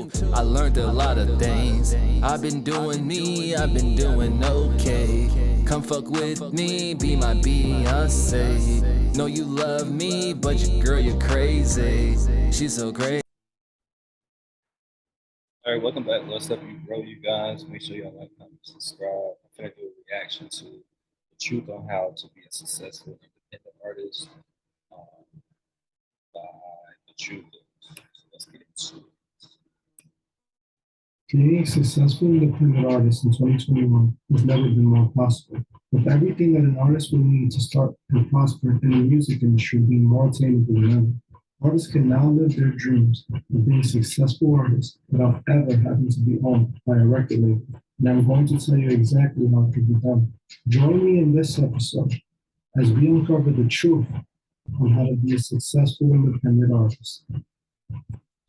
too. I learned a lot of things. I've been doing me, I've been doing okay. Come fuck with me, be my Beyonce. Know you love me, but your girl, you're crazy. She's so great. All right, welcome back. Let's help you grow, you guys. Make sure y'all like, comment, subscribe. I'm gonna do a reaction to the truth on how to be a successful independent artist by the truth. So let's get into it. Being a successful independent artist in 2021 has never been more possible. With everything that an artist will need to start and prosper in the music industry being more attainable than ever, artists can now live their dreams of being successful artists without ever having to be owned by a record label. And I'm going to tell you exactly how it can be done. Join me in this episode as we uncover the truth on how to be a successful independent artist.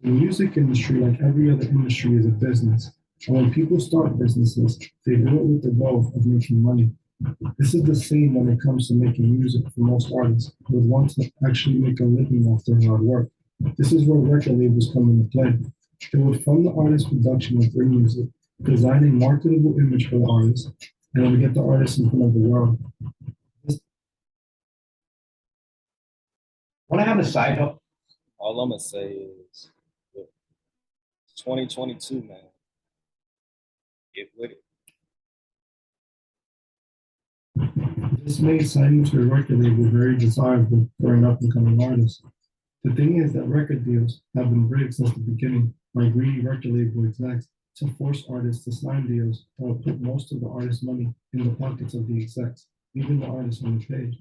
The music industry, like every other industry, is a business. And when people start businesses, they do it with the goal of making money. This is the same when it comes to making music for most artists who would want to actually make a living off their hard work. This is where record labels come into play. They would fund the artist's production of their music, design a marketable image for the artist, and then get the artist in front of the world. Want to have a side hustle? All I'm gonna say is, look, it's 2022, man. Get with it. This made signing to a record label very desirable for an up-and-coming artist. The thing is that record deals have been rigged since the beginning by greedy record label execs to force artists to sign deals that will put most of the artist's money in the pockets of the execs, leaving the artist on the page.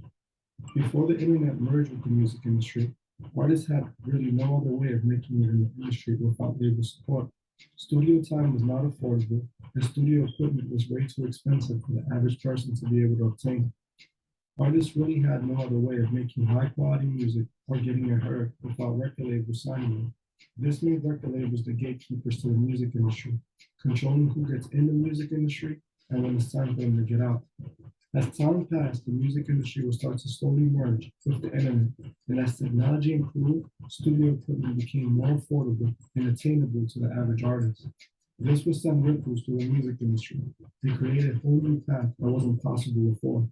Before the internet merged with the music industry, artists had really no other way of making it in the industry without label support. Studio time was not affordable, and studio equipment was way too expensive for the average person to be able to obtain. Artists really had no other way of making high quality music or getting it heard without record labels signing them. This made record labels the gatekeepers to the music industry, controlling who gets in the music industry and when it's time for them to get out. As time passed, the music industry will start to slowly merge with the internet, and as technology improved, studio equipment became more affordable and attainable to the average artist. This would send ripples through the music industry. They created a whole new path that wasn't possible before.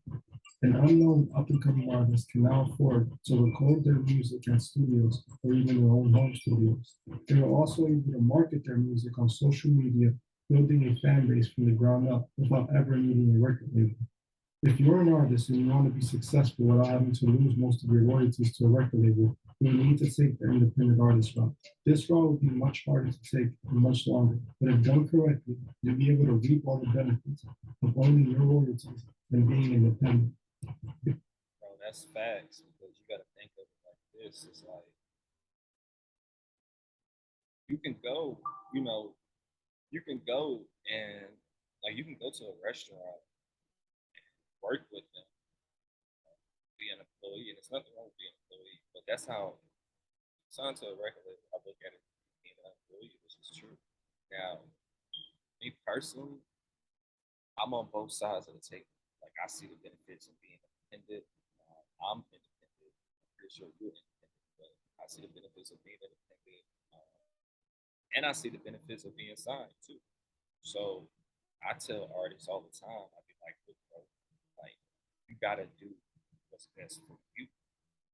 An unknown up-and-coming artist can now afford to record their music at studios or even their own home studios. They are also able to market their music on social media, building a fan base from the ground up without ever needing a record label. If you're an artist and you want to be successful without having to lose most of your royalties to a record label, you need to take the independent artist route. This route will be much harder to take and much longer, but if done correctly, you'll be able to reap all the benefits of owning your royalties and being independent. Bro, that's facts because you gotta think of it like this. It's like you can go, you know, you can go and like you can go to a restaurant, work with them, be an employee, and there's nothing wrong with being an employee, but that's how signed to a record label. I look at it being an employee, which is true. Now, me personally, I'm on both sides of the table. Like I see the benefits of being independent. I'm independent. I'm pretty sure you're independent, but I see the benefits of being independent, and I see the benefits of being signed too. So I tell artists all the time, I be like, look, bro, like you gotta do what's best for you.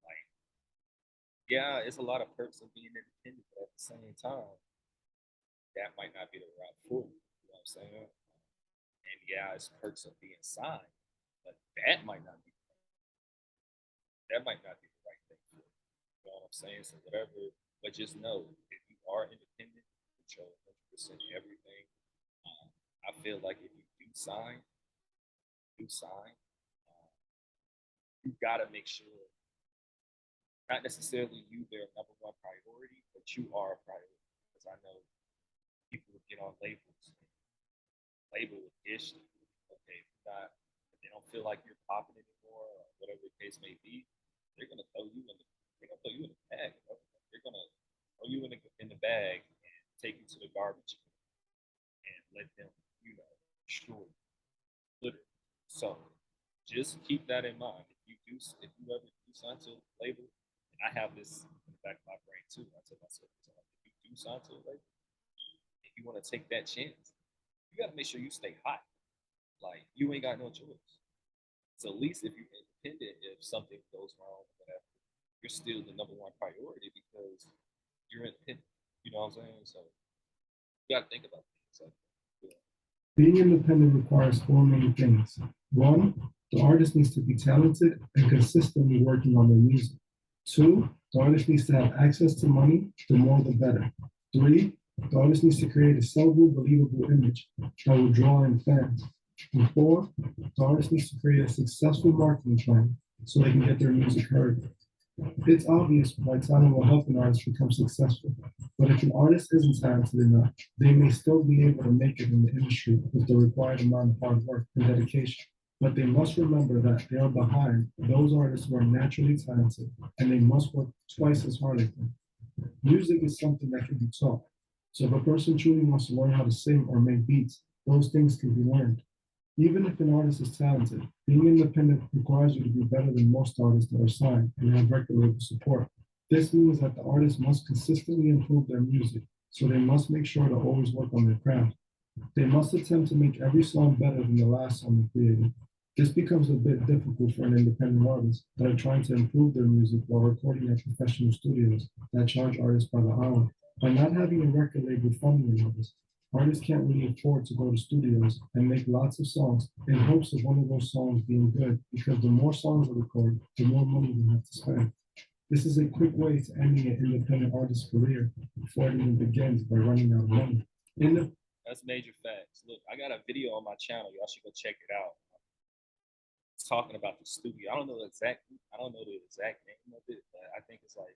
Like, yeah, it's a lot of perks of being independent, but at the same time, that might not be the route for you. You know what I'm saying? And yeah, it's perks of being signed, but that might not be the right thing for you. You know what I'm saying? So whatever, but just know if you are independent, you control 100% everything. I feel like if you do sign, you gotta make sure not necessarily you their number one priority, but you are a priority. Because I know people would get on labels, label with issue. Okay, if they don't feel like you're popping anymore, or whatever the case may be, they're gonna throw you in the bag. You know? They're gonna throw you in the bag and take you to the garbage and let them, destroy you, literally. So just keep that in mind. If you ever do sign to a label, and I have this in the back of my brain too. I tell myself, if you do sign to a label, want to take that chance, you got to make sure you stay hot. Like you ain't got no choice. So at least if you're independent, if something goes wrong, whatever, you're still the number one priority because you're independent. You know what I'm saying? So you got to think about things like that. Yeah. Being independent requires four main things. One, the artist needs to be talented and consistently working on their music. Two, the artist needs to have access to money, the more the better. Three, the artist needs to create a sellable, believable image that will draw in fans. And four, the artist needs to create a successful marketing plan so they can get their music heard. It's obvious why talent will help an artist become successful, but if an artist isn't talented enough, they may still be able to make it in the industry with the required amount of hard work and dedication. But they must remember that they are behind those artists who are naturally talented, and they must work twice as hard as them. Music is something that can be taught. So if a person truly wants to learn how to sing or make beats, those things can be learned. Even if an artist is talented, being independent requires you to be better than most artists that are signed and have record label support. This means that the artist must consistently improve their music, so they must make sure to always work on their craft. They must attempt to make every song better than the last song they created. This becomes a bit difficult for an independent artist that are trying to improve their music while recording at professional studios that charge artists by the hour. By not having a record label funding an artist, artists can't really afford to go to studios and make lots of songs in hopes of one of those songs being good, because the more songs are recorded, the more money they have to spend. This is a quick way to ending an independent artist's career before it even begins by running out of money. That's major facts. Look, I got a video on my channel. Y'all should go check it out. It's talking about the studio. I don't know the exact name of it, but I think it's like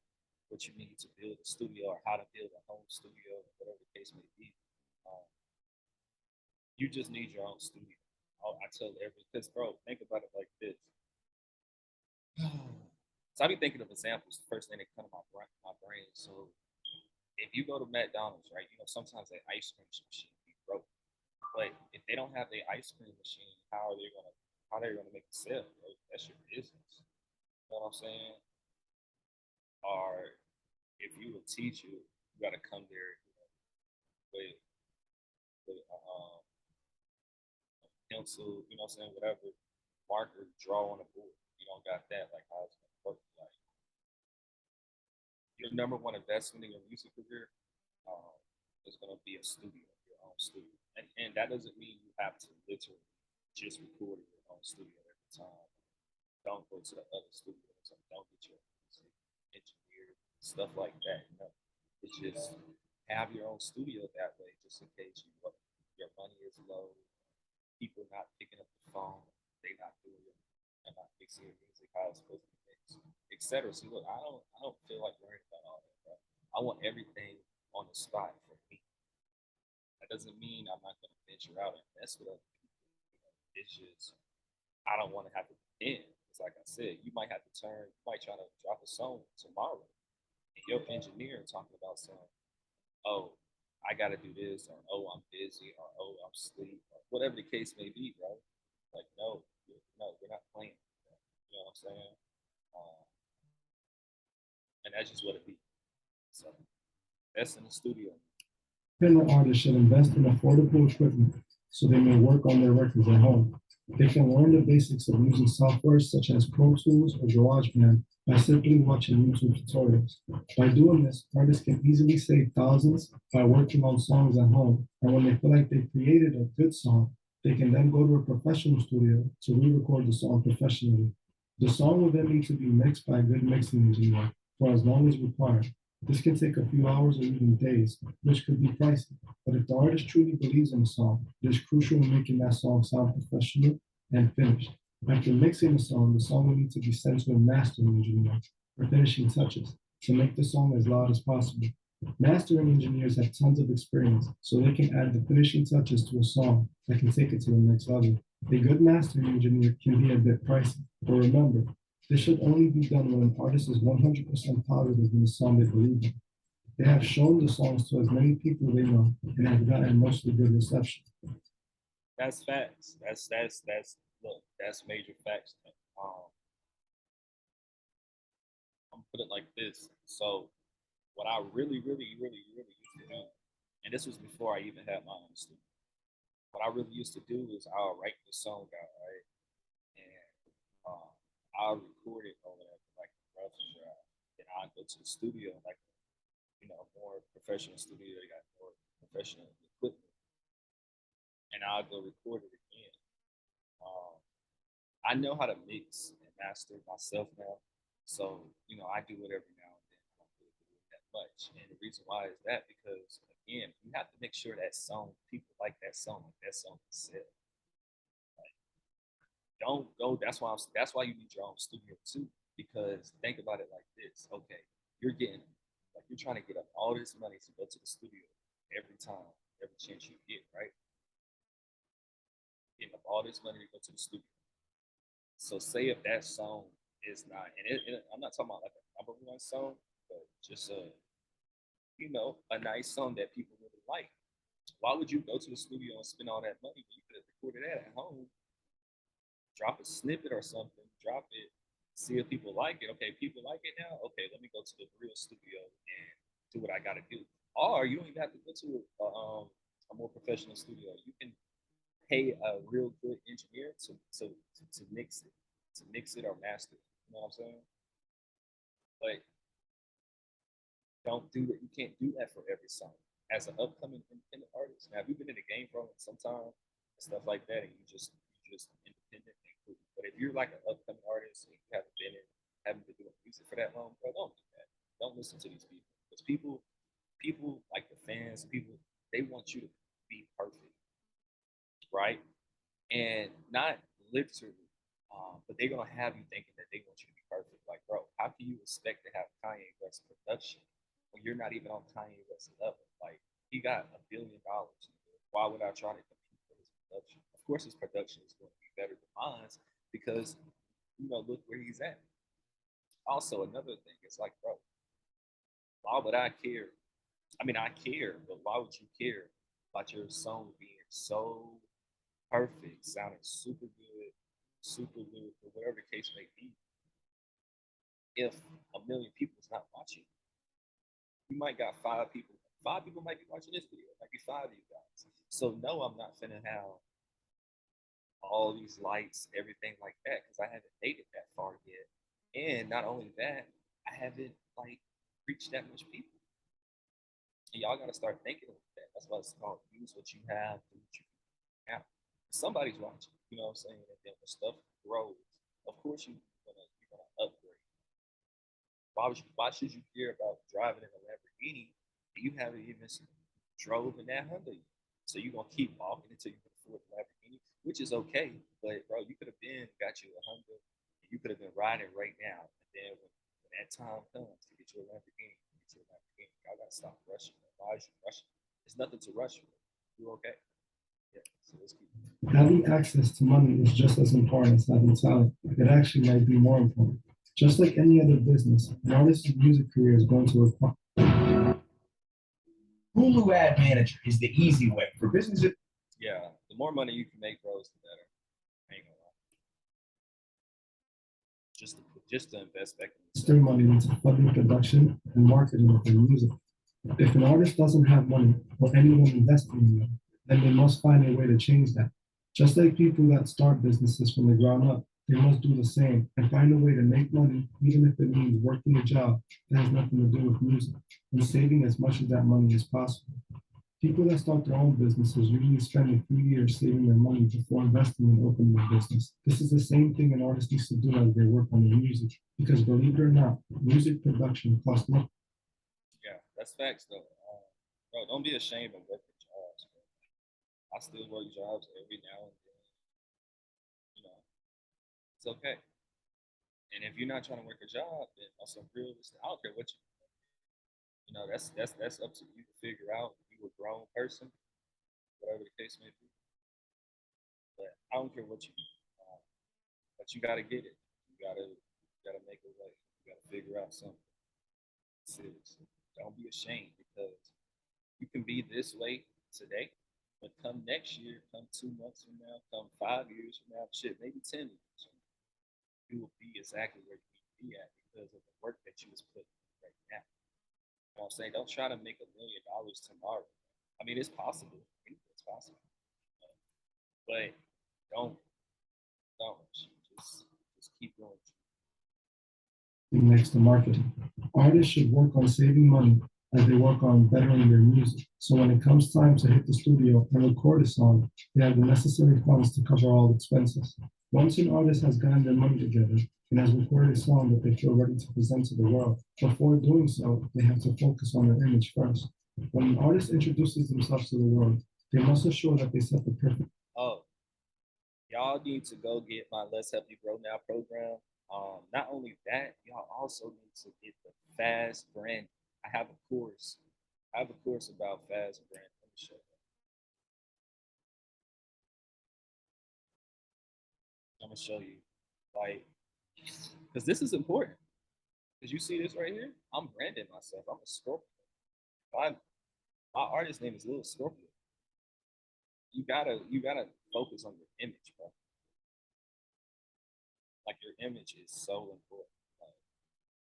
what you need to build a studio or how to build a home studio, whatever the case may be. Um, you just need your own studio. I tell everyone, because bro, think about it like this. So I be thinking of examples. The first thing that come to my brain. So if you go to McDonald's, right, you know sometimes that ice cream machine be broke. But if they don't have the ice cream machine, how are they gonna make a sale? Right? That's your business. You know what I'm saying? Or if you a teacher, you gotta come there, you know, with a pencil, you know what I'm saying, whatever marker, draw on a board. You don't got that, like how it's gonna work. Like your number one investment in your music career um, is gonna be a studio, your own studio, and that doesn't mean you have to literally just record in your own studio every time. Don't go to the other studios and don't get your music engineered, stuff like that. You know, it's just have your own studio that way, just in case your money is low, people not picking up the phone, they not doing it, and not mixing your music how it's supposed to be mixed, etc. See, look, I don't feel like worrying about all that, bro. I want everything on the spot for me. That doesn't mean I'm not going to venture out and mess with other people. You know, it's just I don't want to have to depend. It's like I said, you might have to you might try to drop a song tomorrow, and your engineer talking about saying, "Oh, I got to do this," or "Oh, I'm busy," or "Oh, I'm asleep," or whatever the case may be, bro. Like, no, no, we're not playing. You know what I'm saying? Um, and that's just what it be. So that's in the studio. Independent artists should invest in affordable equipment so they may work on their records at home. They can learn the basics of using software such as Pro Tools or GarageBand by simply watching YouTube tutorials. By doing this, artists can easily save thousands by working on songs at home. And when they feel like they created a good song, they can then go to a professional studio to re-record the song professionally. The song will then need to be mixed by a good mixing engineer for as long as required. This can take a few hours or even days, which could be pricey. But if the artist truly believes in the song, it is crucial in making that song sound professional and finished. After mixing the song will need to be sent to a mastering engineer for finishing touches to make the song as loud as possible. Mastering engineers have tons of experience, so they can add the finishing touches to a song that can take it to the next level. A good mastering engineer can be a bit pricey, but remember, this should only be done when an artist is 100% positive in the song they believe in. They have shown the songs to as many people they know and have gotten mostly good reception. That's facts. That's look. That's major facts. Um, I'm gonna put it like this. So, what I really used to do And this was before I even had my own studio. What I really used to do is I'll write the song out, right? And I'll record it or whatever, like rough and draft. Then I'll go to the studio, like, more professional studio. They got more professional equipment, and I'll go record it again. Um, I know how to mix and master myself now, so I do it every now and then. I don't really do it that much, and the reason why is that because again, you have to make sure that song people like that song, is set. Like, don't go. That's why you need your own studio too. Because think about it like this. Okay, you're getting like you're trying to get up all this money to go to the studio every time, every chance you get, right? Getting up all this money to go to the studio. So say if that song is not, I'm not talking about like a number one song, but just a nice song that people really like. Why would you go to the studio and spend all that money when you could have recorded that at home, drop a snippet or something, drop it, see if people like it. Okay, people like it now. Okay, let me go to the real studio and do what I got to do. Or you don't even have to go to a more professional studio. You can pay a real good engineer to mix it or master it. You know what I'm saying? But don't do that. You can't do that for every song. As an upcoming independent artist, now if you've been in the game for some time and stuff like that, and you just independent and cool. But if you're like an upcoming artist and you haven't been doing music for that long, bro, don't do that. Don't listen to these people because people like the fans, people they want you to be perfect, right? And not literally, but they're gonna have you thinking that they want you to be perfect. Like, bro, how can you expect to have Kanye West production when you're not even on Kanye West level? Like, he got $1 billion. Why would I try to compete for his production? Of course, his production is going to be better than mine because look where he's at. Also, another thing, it's like, bro, why would I care? I mean, I care, but why would you care about your song being so perfect, sounding super good, or whatever the case may be, if a million people is not watching? You might got 5 people. 5 people might be watching this video. It might be 5 of you guys. So no, I'm not finna have all these lights, everything like that, because I haven't made it that far yet. And not only that, I haven't like reached that much people. And y'all gotta start thinking of that. That's why it's called use what you have, do what you have. Somebody's watching, you know what I'm saying? And then when stuff grows, of course you're gonna upgrade. Why should you care about driving in a Lamborghini and you haven't even drove in that Honda yet? So you're gonna keep walking until you can afford the Lamborghini, which is okay. But bro, you could have been got you a Honda, and you could have been riding right now. And then when that time comes to get you a Lamborghini, y'all gotta stop rushing. Why is you rushing? There's nothing to rush for. You're okay. Yeah. So let's keep. Having access to money is just as important as having talent. It actually might be more important. Just like any other business, an artist's music career is going to require. Hulu Ad Manager is the easy way for businesses. Yeah, the more money you can make, bro, the better. I ain't gonna lie. Just to invest back in Their money into funding production and marketing of their music. If an artist doesn't have money or anyone investing in them, then they must find a way to change that. Just like people that start businesses from the ground up, they must do the same and find a way to make money, even if it means working a job that has nothing to do with music and saving as much of that money as possible. People that start their own businesses usually spend a few years saving their money before investing in opening a business. This is the same thing an artist needs to do as they work on their music, because believe it or not, music production costs money. Yeah, that's facts though. Bro, don't be ashamed of working jobs, bro. I still work jobs every now and then. You know, it's okay. And if you're not trying to work a job, then on some realistic, I don't care what that's up to you to figure out. You a grown person, whatever the case may be. But I don't care what you do. But you gotta get it. You gotta make a way. You gotta figure out something. Seriously. Don't be ashamed because you can be this way today, but come next year, come 2 months from now, come 5 years from now, shit, maybe 10 years from now, you will be exactly where you need to be at because of the work that you was putting in right now. You know what I'm saying? Don't try to make $1 million tomorrow. I mean, it's possible. It's possible, but don't don't just keep doing it. Next to marketing. Artists should work on saving money as they work on bettering their music. So when it comes time to hit the studio and record a song, they have the necessary funds to cover all expenses. Once an artist has gotten their money together and has recorded a song that they feel ready to present to the world, before doing so, they have to focus on their image first. When an artist introduces themselves to the world, they must ensure that they set the perfect. Oh, y'all need to go get my Let's Help You Grow Now program. Not only that, y'all also need to get the fast brand. I have a course. I have a course about fast brand. Let me show you. I'm gonna show you, like, because this is important. Because you see this right here, I'm branding myself. I'm a Scorpio. My artist name is Little Scorpio. You gotta focus on your image, bro. Like your image is so important. Like,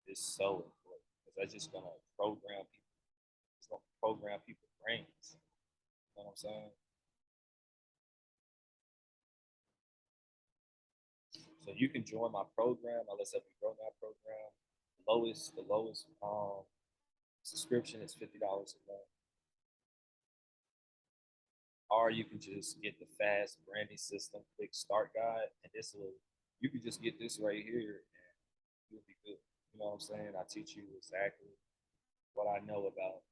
it's so important because that's just gonna program people. It's gonna program people's brains. You know what I'm saying? So you can join my program, my Let's Help You Grow Now program. The lowest subscription is $50 a month. Or you can just get the fast branding system quick start guide, and this will you can just get this right here, and you'll be good. You know what I'm saying? I teach you exactly what I know about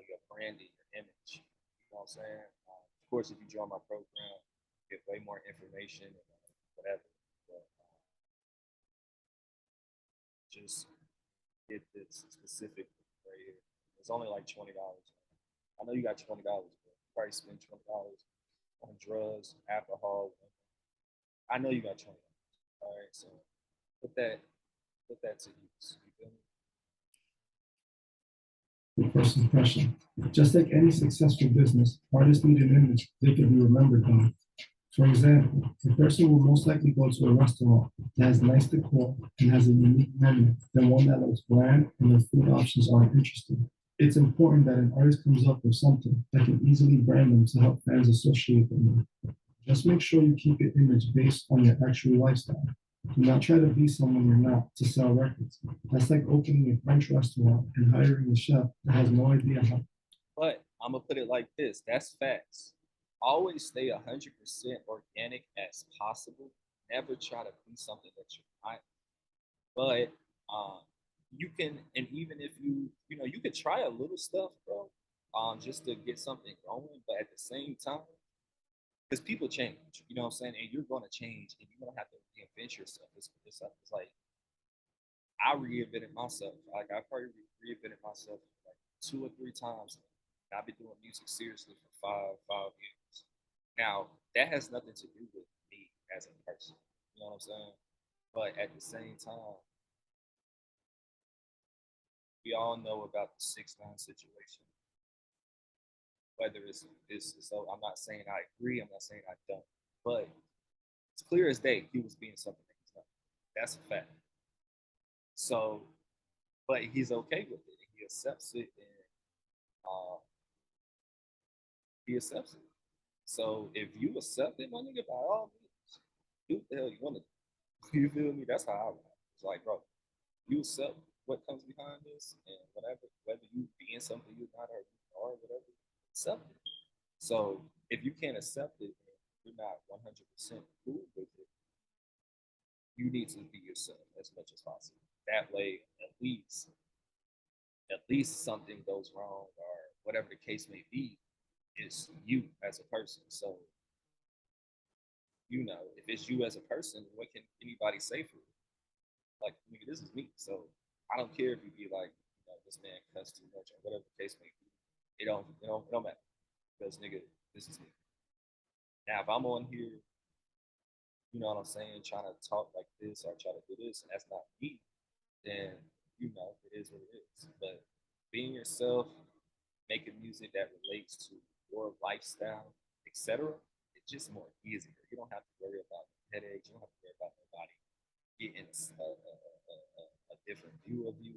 your branding, your image. You know what I'm saying? Of course, if you join my program, you get way more information and whatever. But just get this specific right here. It's only like $20. I know you got $20, but you probably spend $20 on drugs, alcohol. I know you got $20. All right, so put that to use. You feel me? First impression. Just like any successful business, artists need an image they can be remembered by. For example, a person will most likely go to a restaurant that has nice decor and has a unique menu than one that looks bland and the food options aren't interesting. It's important that an artist comes up with something that can easily brand them to help fans associate them with. Just make sure you keep your image based on your actual lifestyle. Do not try to be someone you're not to sell records. That's like opening a French restaurant and hiring a chef that has no idea how. But I'm gonna put it like this: that's facts. Always stay 100% organic as possible. Never try to be something that you're not. But you can, and even if you could try a little stuff, bro, just to get something going. But at the same time, because people change, you know what I'm saying, and you're gonna change, and you're gonna have to reinvent yourself. It's like I reinvented myself. Like I probably reinvented myself like 2 or 3 times. And I've been doing music seriously for five years. Now that has nothing to do with me as a person. You know what I'm saying? But at the same time, we all know about the 6ix9ine situation. Whether it's this, so I'm not saying I agree. I'm not saying I don't. But it's clear as day he was being something that he's not. That's a fact. So, but he's okay with it. He accepts it, and uh, he accepts it. So if you accept it, my nigga, by all means, do what the hell you want to do. You feel me? That's how I ride. It's like, bro, you accept what comes behind this, and whether you being something you're not or whatever, accept it. So if you can't accept it, and you're not 100% cool with it, you need to be yourself as much as possible. That way, at least something goes wrong or whatever the case may be, it's you as a person. So, if it's you as a person, what can anybody say for you? Like, nigga, this is me. So I don't care if you be like, this man cussed too much or whatever the case may be. It don't matter. Because nigga, this is me. Now if I'm on here, you know what I'm saying, trying to talk like this or try to do this, and that's not me, then it is what it is. But being yourself, making music that relates to your lifestyle, etc., it's just more easier. You don't have to worry about headaches. You don't have to worry about nobody getting a different view of you.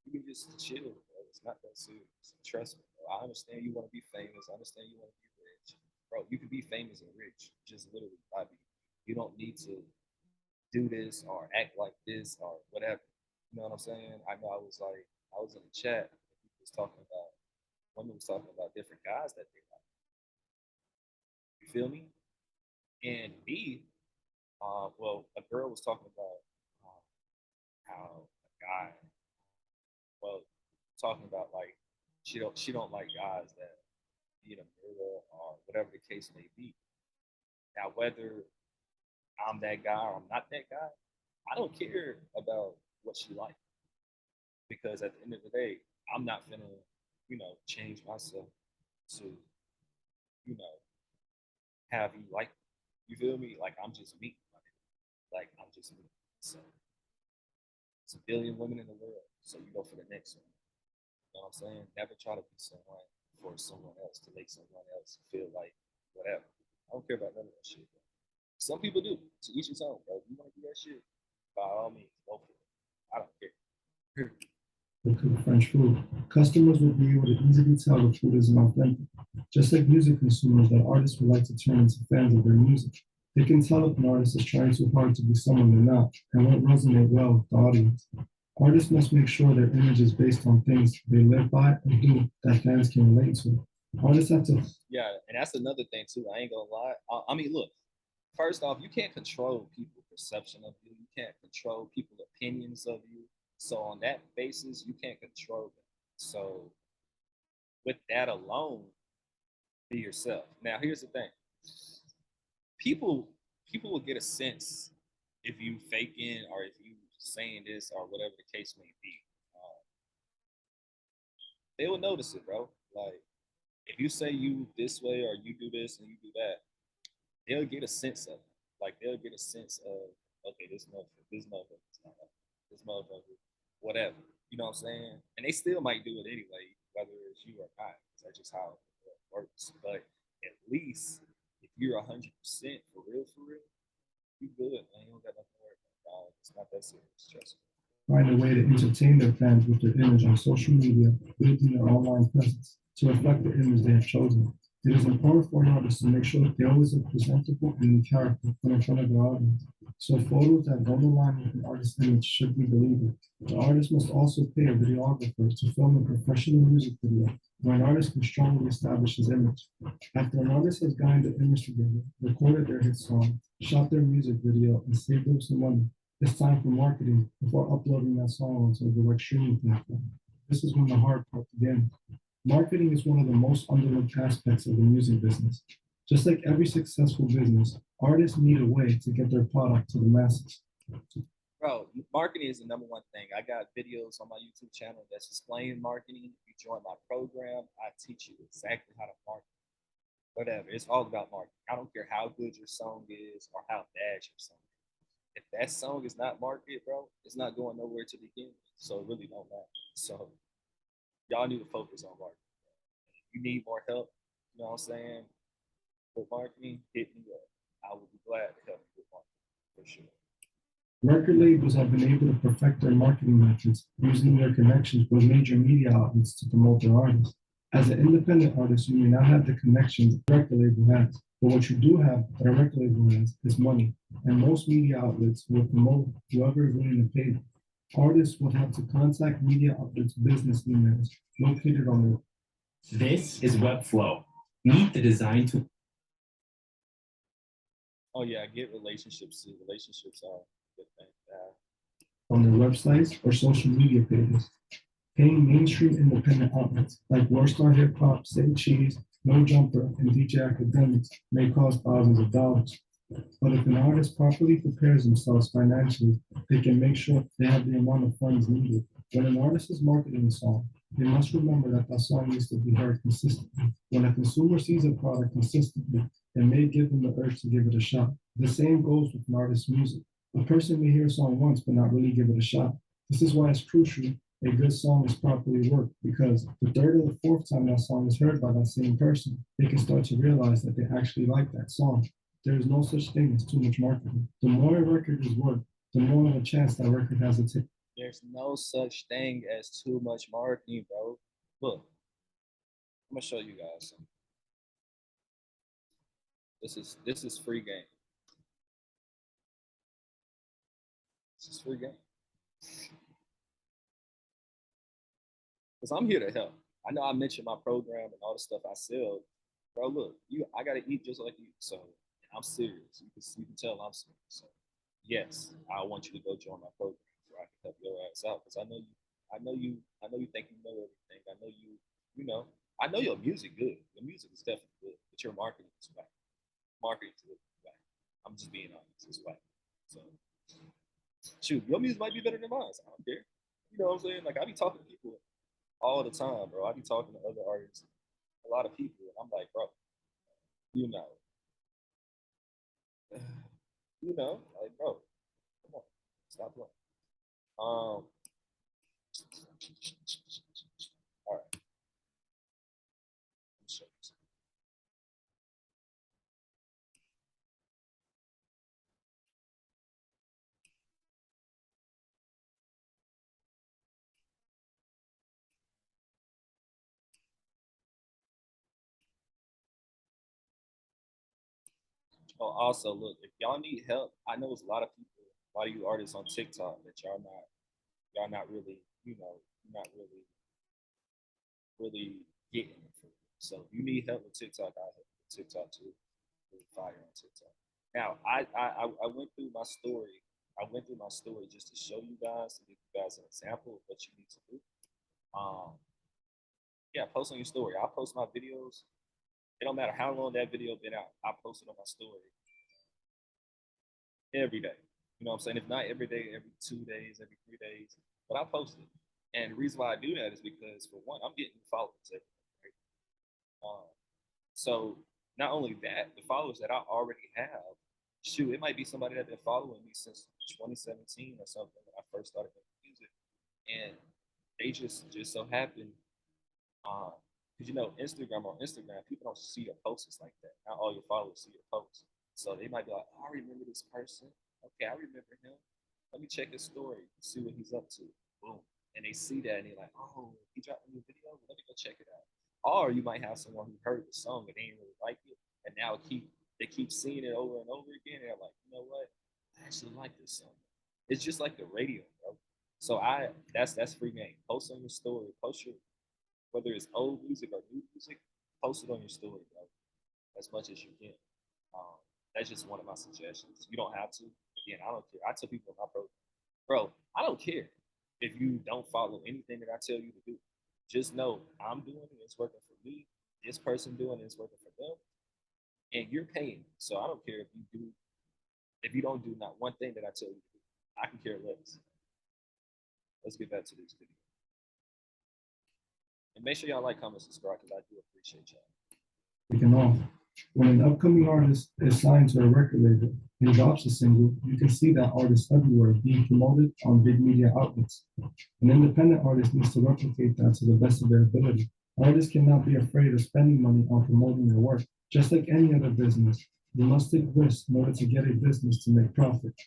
You can just chill, bro. It's not that serious. Trust me, bro. I understand you want to be famous. I understand you want to be rich, bro. You can be famous and rich just literally by being. You don't need to do this or act like this or whatever. You know what I'm saying? I know I was in the chat. People was talking about women was talking about different guys that they like. You feel me? And me, well, a girl was talking about how a guy, well, talking about like she don't like guys that be in a mirror or whatever the case may be. Now, whether I'm that guy or I'm not that guy, I don't care about what she likes because at the end of the day, I'm not gonna, change myself to, you know, have you like me. You feel me? Like I'm just me. Like I'm just me. So it's a billion women in the world. So you go for the next one. You know what I'm saying? Never try to be someone for someone else to make someone else feel like whatever. I don't care about none of that shit. Bro. Some people do. To each his own, bro. If you want to do that shit, by all means, go for it. I don't care. To cook French food. Customers will be able to easily tell the food isn't authentic. Just like music consumers, that artists would like to turn into fans of their music. They can tell if an artist is trying too hard to be someone they're not and won't resonate well with the audience. Artists must make sure their image is based on things they live by and do that fans can relate to. Artists have to. Yeah, and that's another thing too. I ain't gonna lie. I mean, look. First off, you can't control people's perception of you. You can't control people's opinions of you. So on that basis, you can't control them. So with that alone, be yourself. Now, here's the thing: people people will get a sense if you faking or if you saying this or whatever the case may be. Uh, they will notice it, bro. Like if you say you this way or you do this and you do that, they'll get a sense of it. Like they'll get a sense of okay, this motherfucker, whatever. You know what I'm saying? And they still might do it anyway, whether it's you or not. That's just how it works. But at least if you're 100% for real, you good, man. You don't got nothing to worry about. It's not that serious. Trust me. Find a way to entertain their fans with their image on social media, building their online presence to reflect the image they have chosen. It is important for an artist to make sure that they always look presentable and in character when in front of their audience. So photos that don't align with an artist's image should be deleted. The artist must also pay a videographer to film a professional music video where an artist can strongly establish his image. After an artist has gotten the image together, recorded their hit song, shot their music video, and saved up some money, it's time for marketing before uploading that song onto a direct streaming platform. This is when the hard part begins. Marketing is one of the most underlooked aspects of the music business. Just like every successful business, artists need a way to get their product to the masses. Bro, marketing is the number one thing. I got videos on my YouTube channel that's explaining marketing. If you join my program, I teach you exactly how to market. Whatever. It's all about marketing. I don't care how good your song is or how bad your song is. If that song is not marketed, bro, it's not going nowhere to begin with. So it really don't matter. So y'all need to focus on marketing. If you need more help, you know what I'm saying, with marketing, hit me up. I will be glad to help you with marketing, for sure. Record labels have been able to perfect their marketing methods using their connections with major media outlets to promote their artists. As an independent artist, you may not have the connections a record label has, but what you do have that a record label has is money, and most media outlets will promote whoever is willing to pay them. Artists will have to contact media outlets' business emails located on their. This is Webflow. Meet the design tool. Oh yeah, get relationships too. Relationships are a good thing to have. On their websites or social media pages. Paying mainstream independent outlets like Wordstar Hip Hop, Say Cheese, No Jumper, and DJ Academics may cost thousands of dollars. But if an artist properly prepares themselves financially, they can make sure they have the amount of funds needed. When an artist is marketing a song, they must remember that that song needs to be heard consistently. When a consumer sees a product consistently, it may give them the urge to give it a shot. The same goes with an artist's music. A person may hear a song once but not really give it a shot. This is why it's crucial a good song is properly worked, because the third or the fourth time that song is heard by that same person, they can start to realize that they actually like that song. There is no such thing as too much marketing. The more a record is worked, the more of a chance that record has a There's no such thing as too much marketing, bro. Look, I'm gonna show you guys something. This is free game. This is free game. Because I'm here to help. I know I mentioned my program and all the stuff I sell. Bro, look, I gotta eat just like you. So I'm serious. You can tell I'm serious. So yes, I want you to go join my program where I can help your ass out. Because I know you think you know everything. I know you know, I know your music good. Your music is definitely good, but your marketing is whack. Marketing is whack. I'm just being honest, it's whack. So shoot, your music might be better than mine. So I don't care. You know what I'm saying? Like I be talking to people all the time, bro. I be talking to other artists, a lot of people, and I'm like, bro, you know, like, bro, come on, stop playing. All right, let me show you something. Oh, also, look, if y'all need help, I know there's a lot of people, a lot of you artists on TikTok that y'all not really, you're not really getting it. So if you need help with TikTok, I help with TikTok too. Really fire on TikTok. Now, I went through my story. I went through my story just to show you guys, to give you guys an example of what you need to do. Yeah, post on your story. I'll post my videos. It don't matter how long that video been out. I post it on my story every day. You know what I'm saying? If not every day, every 2 days, every 3 days, but I post it. And the reason why I do that is because, for one, I'm getting followers every day. So not only that, the followers that I already have, shoot, it might be somebody that's been following me since 2017 or something when I first started making music, and they just so happen, because Instagram, on Instagram, people don't see your posts like that. Not all your followers see your posts, so they might be like, oh, I remember this person. Okay, I remember him. Let me check his story, see what he's up to. Boom, and they see that and they're like, oh, he dropped a new video. Let me go check it out. Or you might have someone who heard the song and they didn't really like it, and now they keep seeing it over and over again. And they're like, you know what? I actually like this song. It's just like the radio, bro. So that's free game. Post on your story. Post your, whether it's old music or new music, post it on your story, bro, as much as you can. That's just one of my suggestions. You don't have to. Again, I don't care. I tell people in my program, bro, I don't care if you don't follow anything that I tell you to do. Just know I'm doing it, it's working for me. This person doing it, it's working for them. And you're paying me. So I don't care if you don't do not one thing that I tell you to do. I can care less. Let's get back to this video. And make sure y'all like, comment, subscribe, because I do appreciate y'all. Taken off. When an upcoming artist is signed to a record label and drops a single, you can see that artist everywhere being promoted on big media outlets. An independent artist needs to replicate that to the best of their ability. Artists cannot be afraid of spending money on promoting their work. Just like any other business, you must take risks in order to get a business to make profit.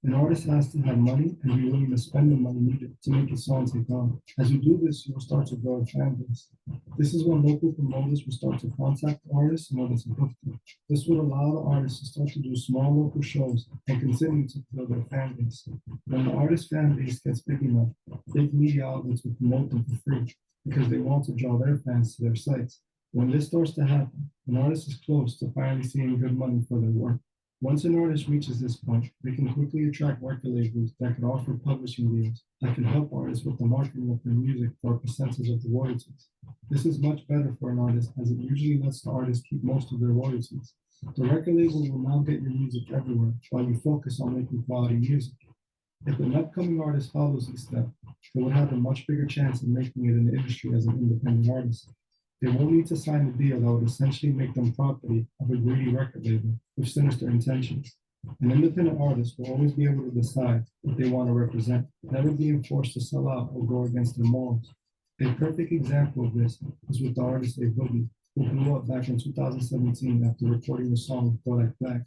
An artist has to have money and be willing to spend the money needed to make his song take on. As you do this, you will start to grow a fan base. This is when local promoters will start to contact artists in order to book them. This will allow the artists to start to do small local shows and continue to build their fan base. When the artist fan base gets big enough, big media outlets will promote them for free because they want to draw their fans to their sites. When this starts to happen, an artist is close to finally seeing good money for their work. Once an artist reaches this point, they can quickly attract record labels that can offer publishing deals that can help artists with the marketing of their music for a percentage of the royalties. This is much better for an artist as it usually lets the artist keep most of their royalties. The record label will now get your music everywhere while you focus on making quality music. If an upcoming artist follows these steps, they will have a much bigger chance of making it in the industry as an independent artist. They won't need to sign a deal that would essentially make them property of a greedy record label with sinister intentions. An independent artist will always be able to decide what they want to represent, never being forced to sell out or go against their morals. A perfect example of this is with the artist A Boogie, who blew up back in 2017 after recording the song Kodak Black.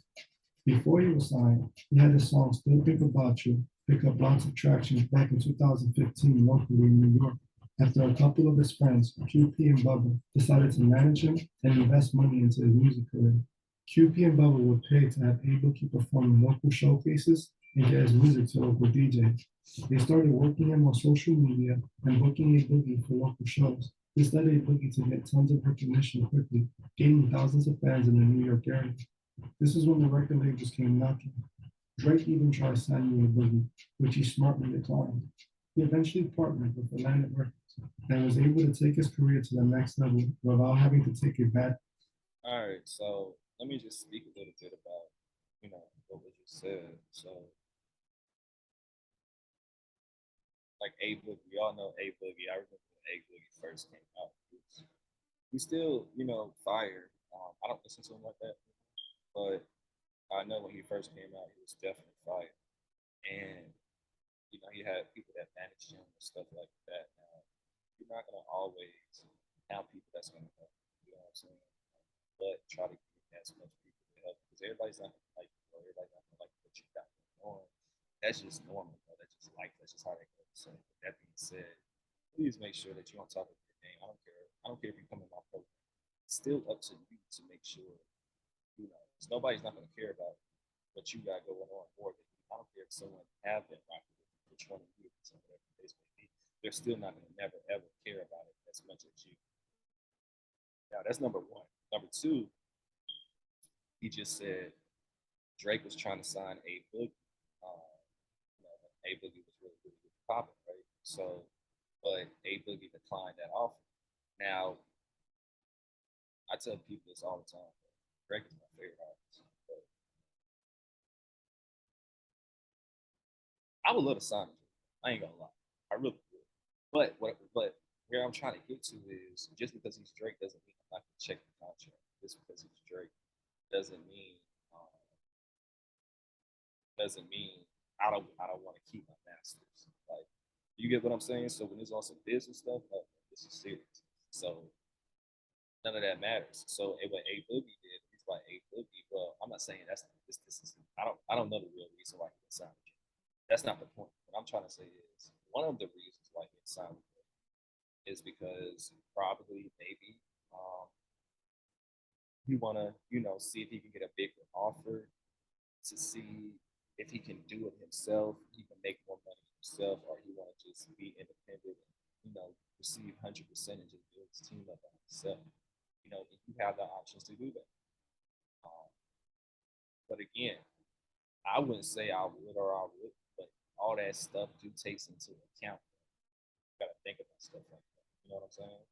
Before he was signed, he had the song Still Think About You pick up lots of traction back in 2015 locally in New York after a couple of his friends, QP and Bubba, decided to manage him and invest money into his music career. QP and Bubba would pay to have A-Boogie perform in local showcases and get his music to local DJs. They started working him on social media and booking A-Boogie for local shows. This led A-Boogie to get tons of recognition quickly, gaining thousands of fans in the New York area. This is when the record labels came knocking. Drake even tried signing A-Boogie, which he smartly declined. He eventually partnered with Atlantic Records and was able to take his career to the next level without having to take a bad. All right, so let me just speak a little bit about, what was just said. So, like A-Boogie, we all know A-Boogie. I remember when A-Boogie first came out. He still, fire. I don't listen to him like that, but I know when he first came out, he was definitely fire. And, he had people that managed him and stuff like that. Now, you're not going to always have people that's going to help, you know what I'm saying? But try to get as much people to help because everybody's not going to like you, or everybody's not going to like what you got going on. That's just normal, bro. That's just life. That's just how they go. So, with that being said, please make sure that you're on top of your game. I don't care. I don't care if you come in my program. It's still up to you to make sure, because nobody's not going to care about what you got going on more than you. I don't care if someone have been rocking with you for 20 years or whatever the case may be. They're still not going to never, ever care about it as much as you. Now, that's number one. Number two, he just said Drake was trying to sign A-Boogie. A-Boogie was really, really, really popping, right? So, but A-Boogie declined that offer. Now, I tell people this all the time. Drake is my favorite artist. But I would love to sign him. I ain't gonna lie. I really would. But where I'm trying to get to is just because he's Drake doesn't mean I'm not gonna check the contract. Just because he's Drake doesn't mean I don't want to keep my masters. Like, you get what I'm saying? So when it's also business stuff, this is serious. So none of that matters. So what A-Boogie did, he's like A-Boogie. Well, I'm not saying that's this is I don't know the real reason why he didn't sign with you. That's not the point. What I'm trying to say is one of the reasons why he didn't sign with you is because probably maybe you want to see if he can get a bigger offer to see if he can do it himself, he can make more money himself, or he want to just be independent and receive 100% and just build his team up by himself. You have the options to do that. But again, I wouldn't say I would or I would, but all that stuff takes into account. You gotta think about stuff like that. You know what I'm saying?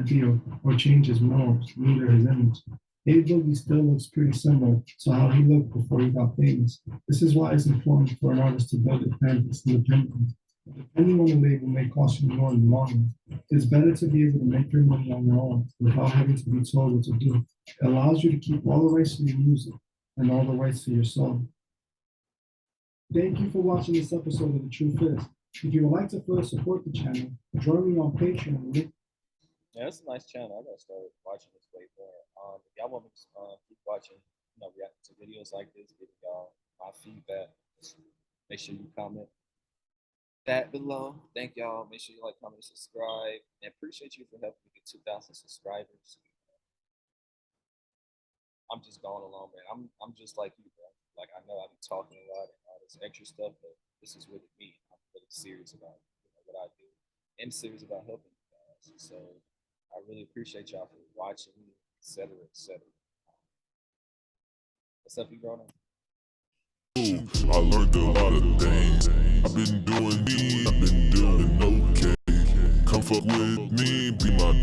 Deal or change his morals, neither his image. A-Boogie still looks pretty similar to how he looked before he got famous. This is why it's important for an artist to build a fan base independently. Depending on the label may cost you more in the long run. It's better to be able to make your money on your own without having to be told what to do. It allows you to keep all the rights to your music and all the rights to your song. Thank you for watching this episode of The Truth Is. If you would like to further support the channel, join me on Patreon. Yeah, it's a nice channel. I gotta start watching this way more. If y'all want me to keep watching, reacting to videos like this, giving y'all my feedback, make sure you comment that below. Thank y'all. Make sure you like, comment, and subscribe. And appreciate you for helping me get 2,000 subscribers. I'm just going along, man. I'm just like you, bro. Like, I know I be talking a lot and all this extra stuff, but this is really me. I'm really serious about what I do and serious about helping you guys. So I really appreciate y'all for watching, etc., etc. What's up, you growing up? I learned a lot of things. I've been doing me, I've been doing okay. Come fuck with me, be my